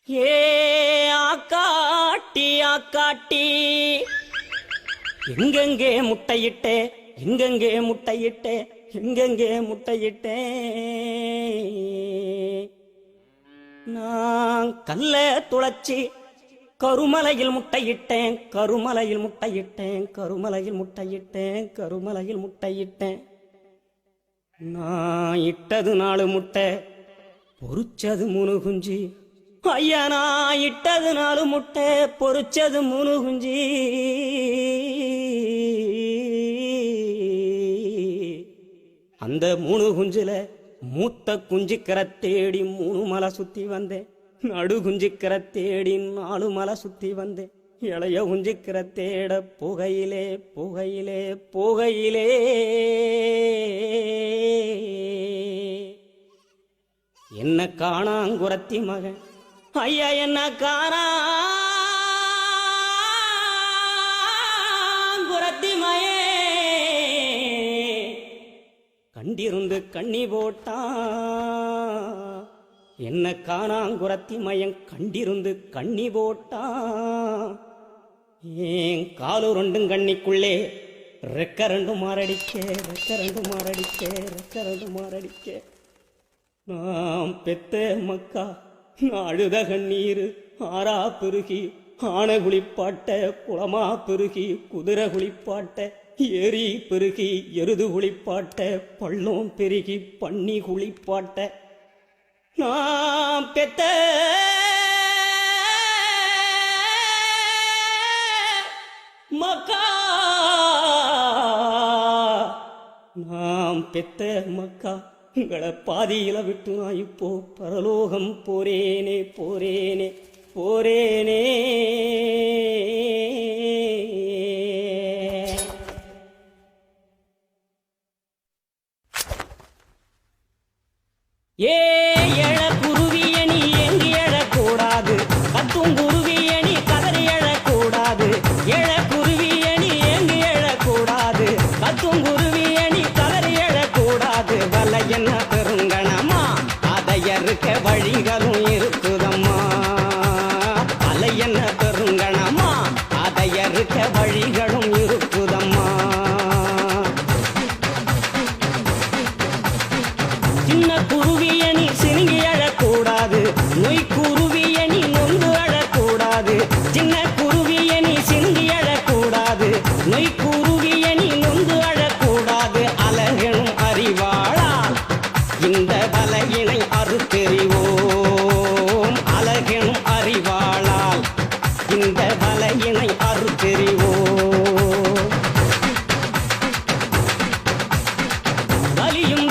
ஏ ஆக்காட்டி ஆக்காட்டி எங்கெங்கே முட்டையிட்டே எங்கெங்கே முட்டையிட்டே எங்கெங்கே முட்டையிட்டே நான் கல்ல துளைச்சி கருமலையில் முட்டையிட்டேன் கருமலையில் முட்டையிட்டேன் கருமலையில் முட்டையிட்டேன் கருமலையில் முட்டையிட்டேன் நான் இட்டது 4 முட்டை பொறிச்சது 3 குஞ்சு ஐயா நான் இட்டது 4 முட்டை பொறிச்சது 3 குஞ்சு அந்த 3 குஞ்சுல மூத்த குஞ்சுக்கரை தேடி 3 மலை சுத்தி வந்தேன் நடு குஞ்சுக்கரை தேடி 4 மலை சுத்தி வந்தேன் இளைய குஞ்சுக்கரை தேட புகையிலே புகையிலே புகையிலே என்ன காணாங்குரத்தி மகன் ஐயா என்ன காணாங்குரத்தி மயே கண்டிருந்து கண்ணி போட்டான் என்ன காணாங்குரத்தி மயன் கண்டிருந்து கண்ணி போட்டான் ஏன் காலு 2 கண்ணிக்குள்ளே ரெக்க 2 மாரடிக்க ரெக்க 2 மாரடிக்க ரெக்க 2 மாரடிக்க நாம் பெத்த மக்கா அழுத கண்ணீர் ஆறா பெருகி ஆன குளிப்பாட்ட குளமா பெருகி குதிரை குளிப்பாட்ட ஏரி பெருகி எருது குளிப்பாட்ட பள்ளம் பெருகி பன்னி குளிப்பாட்ட நாம் பெத்த மக்கா நாம் பெத்த மக்கா உங்களை பாதியில விட்டு நான் இப்போ பரலோகம் போரேனே போரேனே போரேனே ஏ எழ குருவியணி எங்கு எழக்கூடாது கத்தும் குருவியணி கதறி எழக்கூடாது எழ குருவியணி எங்கு எழக்கூடாது கத்தும் குருவியணி கதறி எழக்கூடாது வலை என்ன பெருங்கணமா அதையறுக்க வழிகளும் இருக்குதம்மா வலை என்ன பெருங்கணமா அதையறுக்க வழிகளும் இருக்குதம்மா சின்ன குருவியணி சினுங்கி அழக்கூடாது நொய் குருவியணி நொந்து அழக்கூடாது சின்ன குருவியணி சினுங்கி அழக்கூடாது நொய் குருவியணி நொந்து அழக்கூடாது அழகெனும் அறிவாளால் இந்த வலையினை அறுத்தெறிவோம் அழகெனும் அறிவாளால் இந்த வலையினை அறுத்தெறிவோம் வலியும்